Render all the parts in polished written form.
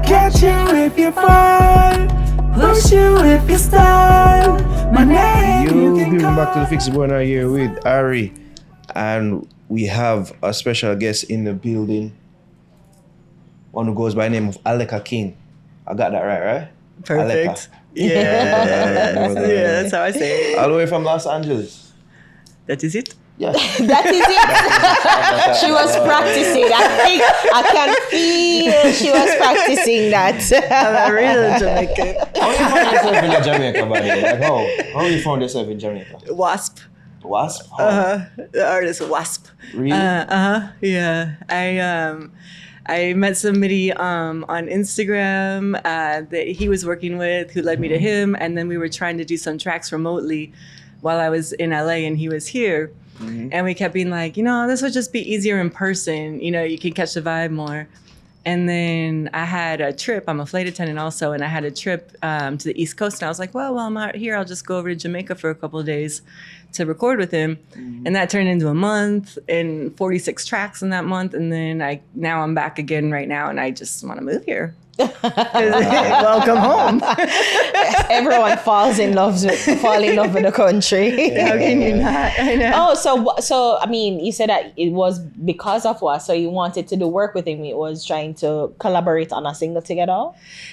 Catch you if you fall, push you if you stall. My name you can Giving call. back to the Fix Burner here with Ari, and we have a special guest in the building. One who goes by the name of Aleca King. I got that right? Perfect. Aleca. Yeah. Yeah, that's how I say it. All the way from Los Angeles. That is it. Yeah. That is it. She was practicing. I can feel she was practicing that. I'm a real Jamaican. How you found yourself in Jamaica, by the way? Like how you found yourself in Jamaica? Wasp. Wasp? How? The artist Wasp. Really? Yeah. I met somebody on Instagram that he was working with who led me to him, and then we were trying to do some tracks remotely while I was in LA and he was here. Mm-hmm. And we kept being like, this would just be easier in person. You can catch the vibe more. And then I had a trip. I'm a flight attendant also, and I had a trip to the East Coast. And I was like, well, while I'm out here, I'll just go over to Jamaica for a couple of days to record with him. Mm-hmm. And that turned into a month and 46 tracks in that month. And then now I'm back again right now, and I just want to move here. Welcome home. Everyone falls in love with the country. How can you not? I know. Oh, so I mean, you said that it was because of what? So you wanted to do work with him. It was trying to collaborate on a single together?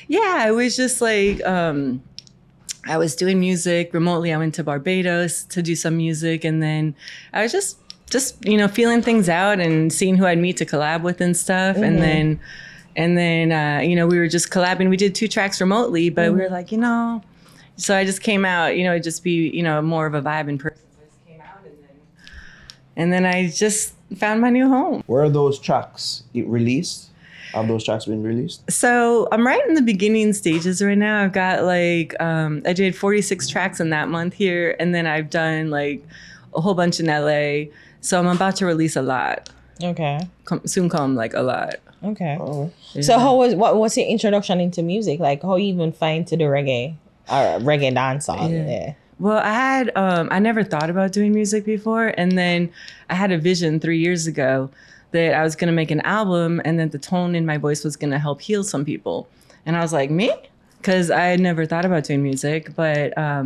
Yeah, it was just like I was doing music remotely. I went to Barbados to do some music, and then I was just feeling things out and seeing who I'd meet to collab with and stuff. Mm-hmm. And then, we were just collabing. We did 2 tracks remotely, but we were like, so I just came out, it'd just be, more of a vibe in person. So I just came out, and then I just found my new home. Where are those tracks released? Have those tracks been released? So I'm right in the beginning stages right now. I've got I did 46 tracks in that month here. And then I've done a whole bunch in LA. So I'm about to release a lot. Okay. Soon come a lot. Okay. Oh. Yeah. So what was your introduction into music? How you even find to the reggae or reggae dancehall? Yeah. Well, I never thought about doing music before, and then I had a vision 3 years ago that I was going to make an album, and that the tone in my voice was going to help heal some people. And I was like, me? Because I had never thought about doing music, but I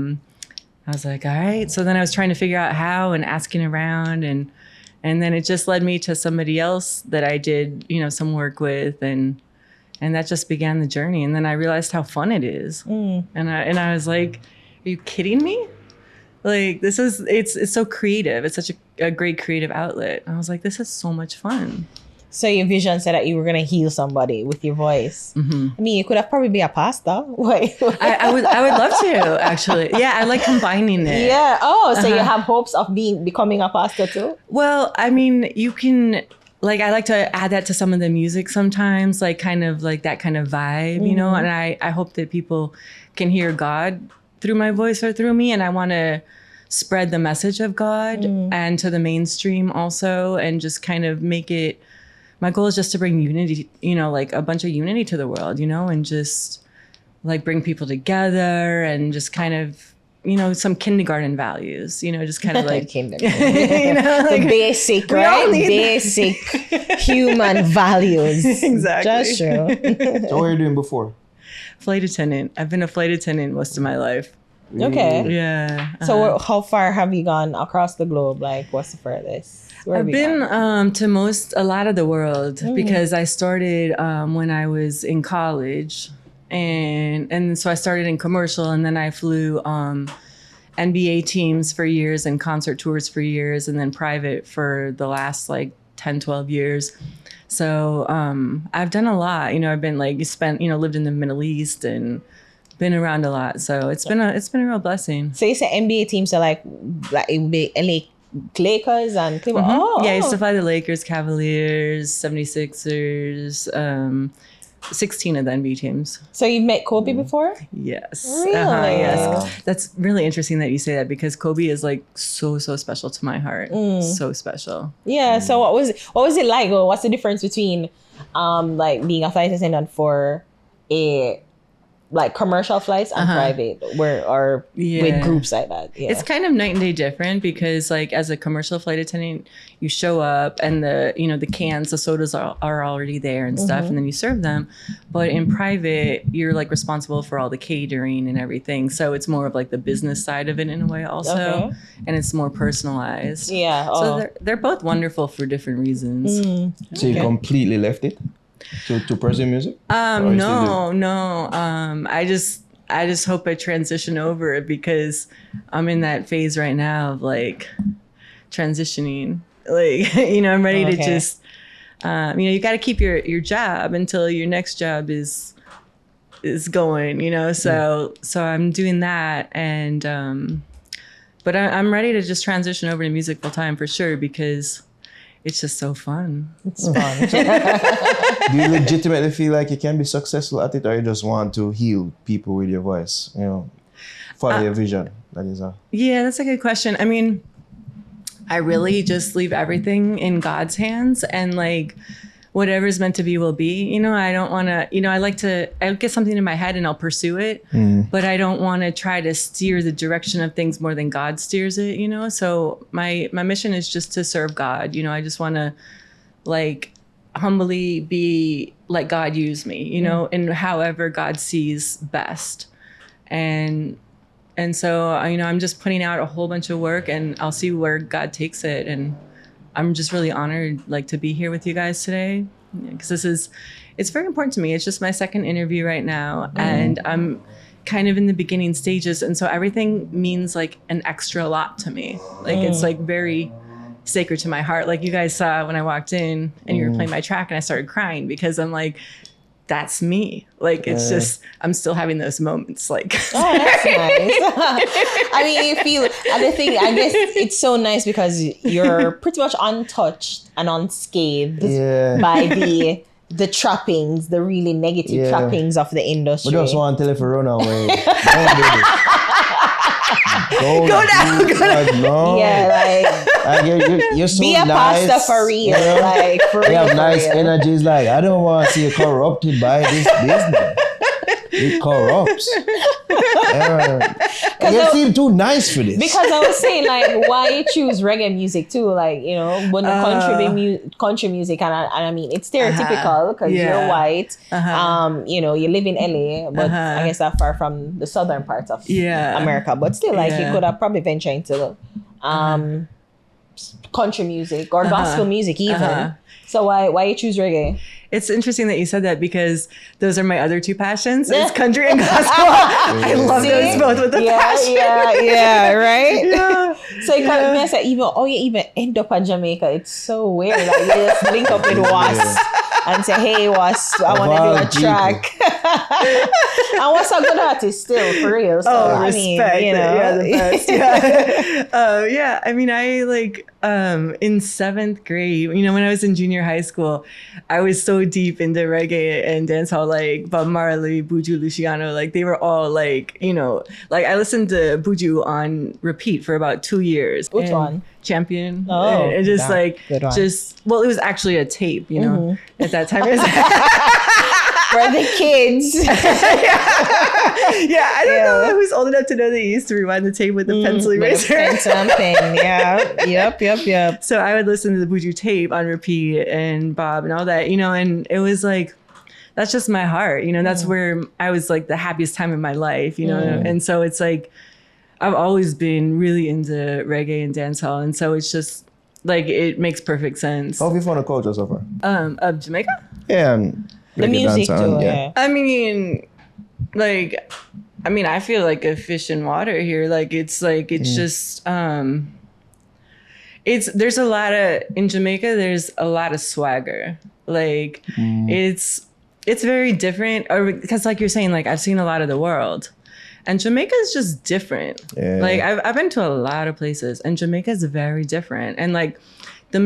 was like, all right. So then I was trying to figure out how and asking around, and then it just led me to somebody else that I did, some work with, and that just began the journey. And then I realized how fun it is. And I was like, are you kidding me? It's so creative. It's such a great creative outlet. And I was like, this is so much fun. So your vision said that you were going to heal somebody with your voice. Mm-hmm. I mean, you could have probably been a pastor. I would love to, actually. Yeah, I like combining it. Yeah. Oh, so you have hopes of becoming a pastor too? Well, I mean, you can, I like to add that to some of the music sometimes, that kind of vibe, and I hope that people can hear God through my voice or through me. And I want to spread the message of God and to the mainstream also, and just kind of make it, my goal is just to bring unity, a bunch of unity to the world, and just bring people together and just kind of, some kindergarten values, just kind of kindergarten. The basic, right? Basic human values. Exactly. That's true. So what were you doing before? Flight attendant. I've been a flight attendant most of my life. Okay. Yeah. So how far have you gone across the globe? What's the furthest? I've been to a lot of the world because I started when I was in college, and so I started in commercial, and then I flew NBA teams for years and concert tours for years, and then private for the last 10, 12 years. So I've done a lot. I've been lived in the Middle East and been around a lot. So it's been a real blessing. So you say NBA teams are it would be LA Lakers and Cleveland. Mm-hmm. Oh, yeah, I used to fly the Lakers, Cavaliers, 76ers, 16 of the NBA teams. So you've met Kobe before? Yes. Really? Yes. That's really interesting that you say that, because Kobe is so special to my heart. So special. Yeah. So what was it like? Or what's the difference between being a flight attendant for a like commercial flights and private, or with groups like that. Yeah. It's kind of night and day different because like as a commercial flight attendant, you show up and the cans, the sodas are already there and stuff, and then you serve them. But in private, you're like responsible for all the catering and everything. So it's more of like the business side of it in a way also. And it's more personalized. Yeah. So they're both wonderful for different reasons. So you completely left it to pursue music? No. I just hope I transition over it because I'm in that phase right now of like transitioning. Like, I'm ready to just, you got to keep your job until your next job is going, so I'm doing that. And, but I'm ready to just transition over to music full time for sure because it's just so fun. It's fun. Do you legitimately feel like you can be successful at it, or you just want to heal people with your voice? Follow your vision. That is all. Yeah, that's a good question. I mean, I really just leave everything in God's hands, and like whatever's meant to be will be. I don't want to. I'll get something in my head and I'll pursue it, but I don't want to try to steer the direction of things more than God steers it. So my mission is just to serve God. I just want to like humbly be like God use me, and however God sees best. And so, I'm just putting out a whole bunch of work and I'll see where God takes it. And I'm just really honored like to be here with you guys today because it's very important to me. It's just my second interview right now and I'm kind of in the beginning stages. And so everything means like an extra lot to me. Like it's like very sacred to my heart. Like you guys saw when I walked in and you were playing my track and I started crying because I'm like, that's me. Like it's just I'm still having those moments. Like that's nice. I mean, you feel and the thing. I guess it's so nice because you're pretty much untouched and unscathed by the trappings, the really negative trappings of the industry. We just want to tell if you run away. Go down. No. Yeah, like you're so be a nice. pastor for real. Like for real. You have nice real. energies. Like I don't want to see you corrupted by this business. It corrupts. You seem too nice for this. Because I was saying, like, why you choose reggae music too? Like, when the country music, and I mean, it's stereotypical because you're white. You live in LA, but I guess that far from the southern parts of America. But still, like, you could have probably ventured into country music or gospel music even. So why you choose reggae? It's interesting that you said that because those are my other two passions. It's country and gospel. I love those both with a passion. Yeah, right? Yeah. So you kind of say you even end up in Jamaica. It's so weird. Like you just link up with Was and say, hey Was, I want to do a track. And Was a good artist still, for real. So respect. The best. Yeah. I mean, I like in 7th grade, when I was in junior high school, I was so deep into reggae and dancehall, like Bob Marley, Buju, Luciano, like they were all like, like I listened to Buju on repeat for about 2 years. Which one? Champion. Oh, and just it was actually a tape, at that time. For the kids. I don't know who's old enough to know that you used to rewind the tape with the pencil eraser. Something, Yep. So I would listen to the Buju tape on repeat and Bob and all that, and it was like, that's just my heart, that's where I was like the happiest time of my life, and so it's like, I've always been really into reggae and dancehall. And so it's just like, it makes perfect sense. How have you found the culture so far? Of Jamaica? Yeah. The music too, yeah. I mean, I feel like a fish in water here. Like, it's just, there's a lot of, in Jamaica, there's a lot of swagger. Like, it's very different. Because like you're saying, like, I've seen a lot of the world. And Jamaica is just different. Yeah. Like, I've been to a lot of places, and Jamaica is very different. And like, the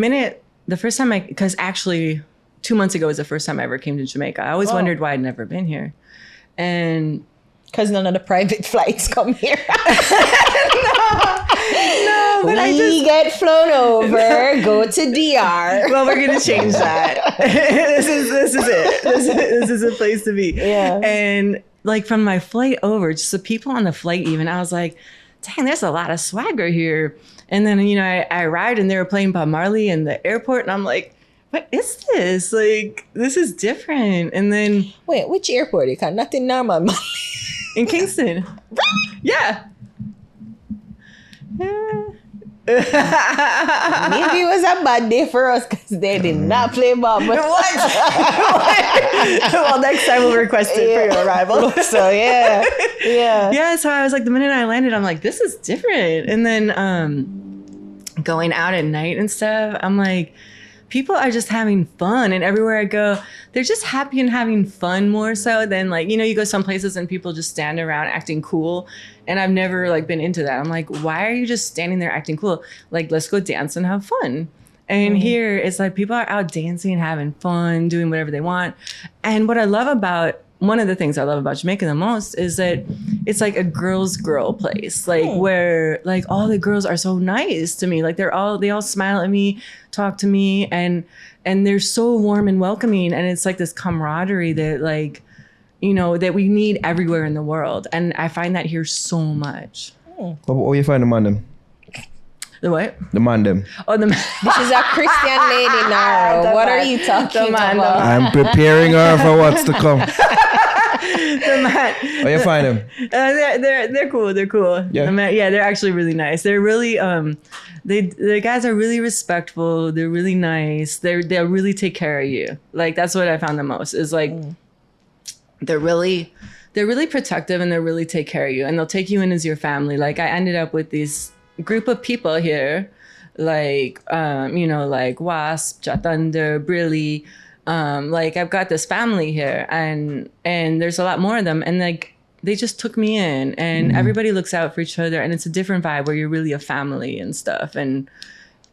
first time because actually 2 months ago was the first time I ever came to Jamaica. I always wondered why I'd never been here. And because none of the private flights come here. No, but we get flown over, go to DR. Well, we're gonna change that. This is it. This is a place to be. Yeah. And like from my flight over, just the people on the flight even, I was like, dang, there's a lot of swagger here. And then, you know, I arrived and they were playing Bob Marley in the airport and I'm like, what is this? Like, this is different. And then... Wait, which airport? You can nothing normal. In Kingston. Yeah. Maybe it was a bad day for us because they did not play Bob. What? Well, next time we'll request it for your arrival. So yeah. Yeah, so I was like, the minute I landed, I'm like, this is different. And then going out at night and stuff, I'm like, people are just having fun. And everywhere I go, they're just happy and having fun more so than like, you know, you go some places and people just stand around acting cool. And I've never like been into that. I'm like, why are you just standing there acting cool? Like, let's go dance and have fun. And here it's like people are out dancing, having fun, doing whatever they want. And what I love about, one of the things I love about Jamaica the most is that it's like a girls' girl place, like where like all the girls are so nice to me. Like they all smile at me, talk to me, and they're so warm and welcoming. And it's like this camaraderie that like, you know, that we need everywhere in the world. And I find that here so much. What you find the man them? The what? The man them. Oh, the man. This is a Christian lady, Naro. What are you talking about? I'm preparing her for what's to come. The man. What you find them? They're cool. They're cool. Yeah. The man, yeah, they're actually really nice. They're really the guys are really respectful. They're really nice. They'll really take care of you. Like that's what I found the most is like they're really protective and they really take care of you and they'll take you in as your family. Like I ended up with these group of people here, like you know, like Wasp, Jathunder, Brilly. Like I've got this family here and there's a lot more of them and like they just took me in and everybody looks out for each other and it's a different vibe where you're really a family and stuff and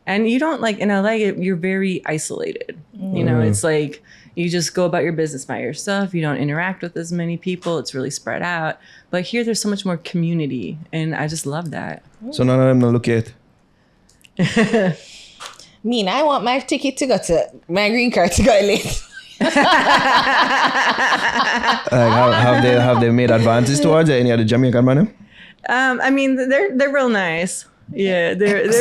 you don't like in LA you're very isolated. You know, it's like you just go about your business by yourself. You don't interact with as many people. It's really spread out. But here there's so much more community and I just love that. So none of them don't look at. I want my ticket to go to my green card to go LA. Have they made advances towards any of the Jamaican man? I mean, they're real nice. Yeah, they're really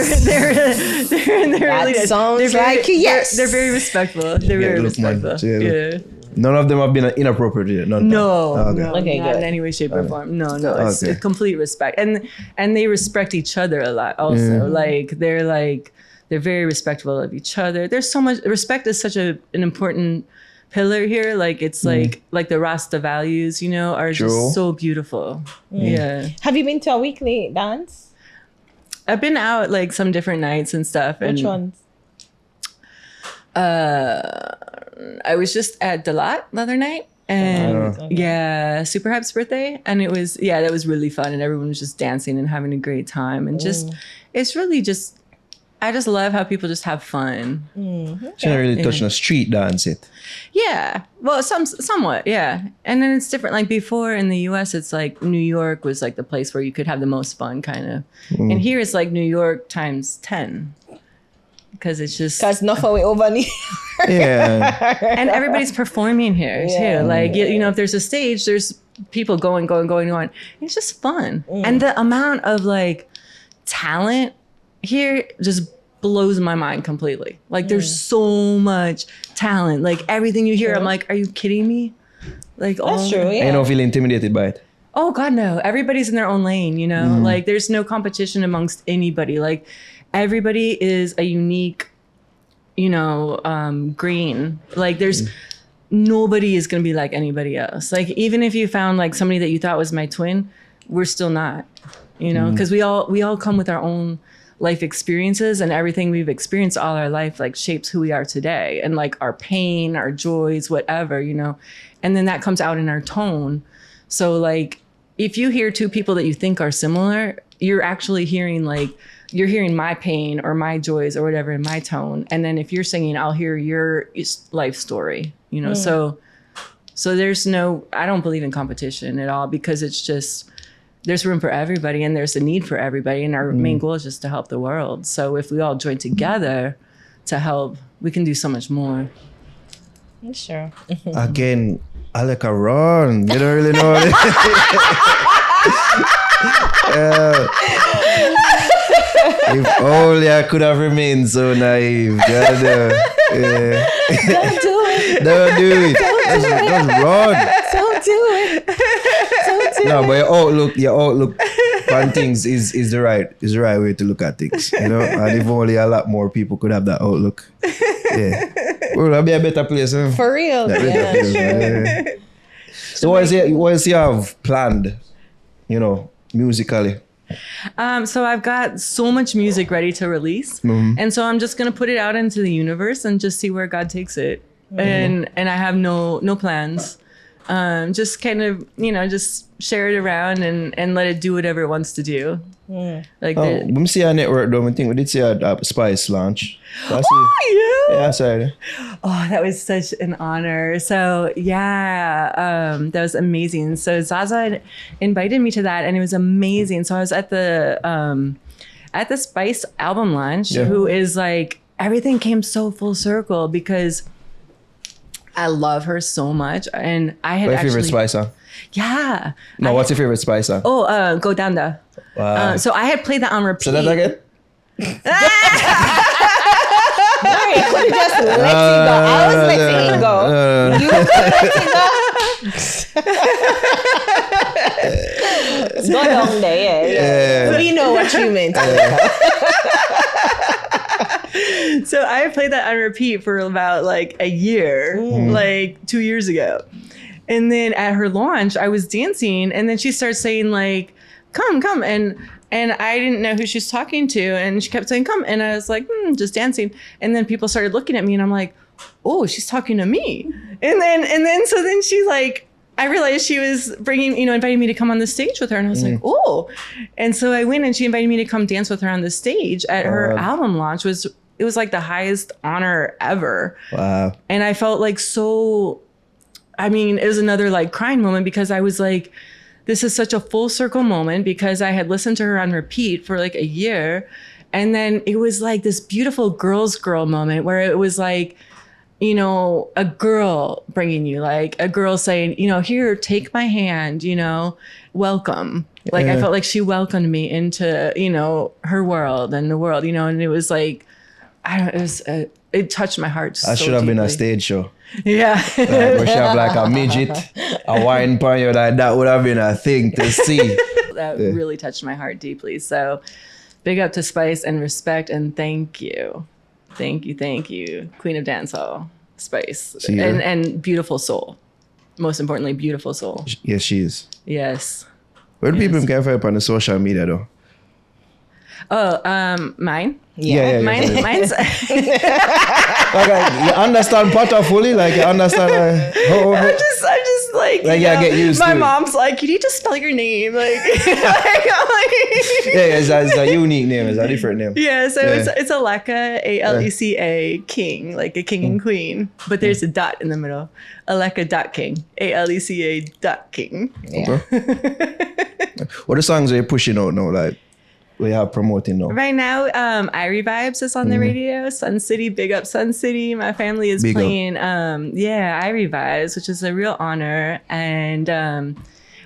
nice. Sounds yes. They're very respectful. They're very respectful. Yeah. None of them have been inappropriate. No, Okay. no, Okay, not good. in any way, shape, or form. No, it's Okay. a complete respect, and they respect each other a lot. Also, like they're very respectful of each other. There's so much respect is such an important pillar here. Like it's like the Rasta values, you know, are just so beautiful. Yeah. Have you been to a weekly dance? I've been out like some different nights and stuff. Which and, ones? I was just at Dalat the other night. And yeah, Super Hype's birthday. And it was, that was really fun. And everyone was just dancing and having a great time. And just, it's really just, I just love how people just have fun. She not really touching a street dance it. Yeah. Well, somewhat, yeah. And then it's different. Like before in the US, it's like New York was like the place where you could have the most fun kind of. And here it's like New York times 10. Because it's just... Because nothing way over New Yeah. And everybody's performing here too. Like, you know, if there's a stage, there's people going on. It's just fun. And the amount of like talent here just blows my mind completely. Like there's so much talent. Like everything you hear, I'm like, are you kidding me? Like That's true, yeah. You don't feel intimidated by it. Oh God, no. Everybody's in their own lane, you know? Like there's no competition amongst anybody. Like everybody is a unique, you know, green. Like there's nobody is gonna be like anybody else. Like even if you found like somebody that you thought was my twin, we're still not, you know? Because we all come with our own life experiences and everything we've experienced all our life like shapes who we are today and like our pain, our joys, whatever, you know, and then that comes out in our tone. So like if you hear two people that you think are similar, you're actually hearing like you're hearing my pain or my joys or whatever in my tone, and then if you're singing, I'll hear your life story, you know. So there's no, I don't believe in competition at all because it's just there's room for everybody and there's a need for everybody. And our main goal is just to help the world. So if we all join together to help, we can do so much more. Sure. Again, Aleca, run. You don't really know it. If only I could have remained so naive. Don't do it. Don't do it. Just run. Don't do it. Don't do No, it. but your outlook on things is the right way to look at things. You know, and if only a lot more people could have that outlook. Yeah. Well, that'd be a better place, huh? For real. That better Yeah, place, sure. yeah. So what else you have planned, you know, musically? So I've got so much music ready to release, and so I'm just gonna put it out into the universe and just see where God takes it. And I have no plans. Just kind of, you know, just share it around and let it do whatever it wants to do. Like Let me see our network though. I think we did see a Spice launch. That's yeah. sorry. Oh, that was such an honor. So yeah, that was amazing. So Zaza invited me to that, and it was amazing. So I was at the Spice album launch, who is like, everything came so full circle because I love her so much, and I had What's your favorite Spice song? Yeah. No, what's your favorite Spice song? Oh, Go Down There. Wow. So I had played that on repeat. So that's again? Sorry, I could have just let it go. I was letting it go. You let it go. Go down there, yeah. We know what you meant. So I played that on repeat for about like a year, like 2 years ago. And then at her launch, I was dancing, and then she starts saying like, come. And I didn't know who she's talking to. And she kept saying, come. And I was like, just dancing. And then people started looking at me, and I'm like, oh, she's talking to me. And then she like, I realized she was inviting me to come on the stage with her. And I was like, oh. And so I went, and she invited me to come dance with her on the stage at her album launch. It was like the highest honor ever. Wow. And I felt like it was another like crying moment, because I was like, this is such a full circle moment, because I had listened to her on repeat for like a year. And then it was like this beautiful girl moment where it was like, you know, a girl bringing you, like a girl saying, you know, here, take my hand, you know, welcome. Like I felt like she welcomed me into, you know, her world and the world, you know, and it was like, it touched my heart so That should have been a deeply. stage show. Yeah. Like, we should have like a midget, a wine pan, like that would have been a thing to see. That really touched my heart deeply. So big up to Spice, and respect, and thank you. Thank you. Queen of Dancehall, Spice. And beautiful soul. Most importantly, beautiful soul. Yes, she is. Yes. Where do people can find on the social media though? Oh, mine? Yeah. Mine's Okay, you understand Potter fully? Like you understand I'm just like Like, yeah, get used my to it. mom's like, you need to spell your name. Like, it's a unique name, it's a different name. yeah, so it's Aleca, Aleca King, like a king and queen. But there's a dot in the middle. Aleca.king. Aleca.king. Yeah. What are the songs are you pushing out now? Like we are promoting now. Right now, Irie Vibes is on the radio. Sun City, big up Sun City. My family is Big up. playing, Irie Vibes, which is a real honor. And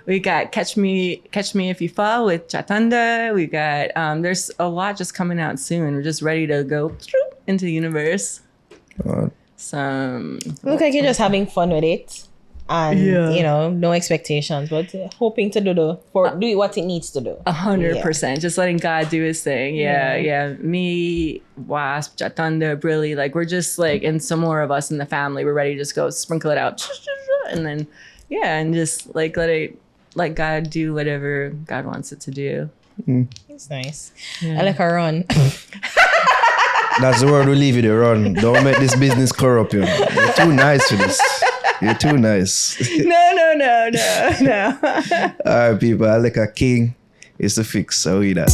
we got Catch Me If You Fall with Chatanda. We got, there's a lot just coming out soon. We're just ready to go into the universe. Look like you're just having fun with it. And, you know, no expectations, but hoping to do what it needs to do. 100%. Just letting God do his thing. Yeah. Me, Wasp, Chatanda, Brilly, like we're just like, and some more of us in the family, we're ready to just go sprinkle it out. And then, and just like let God do whatever God wants it to do. It's nice. I like her run. That's the word we leave you to run. Don't make this business corrupt you. You're too nice for this. You're too nice. No. All right, people. Aleca King is the fix. So we that.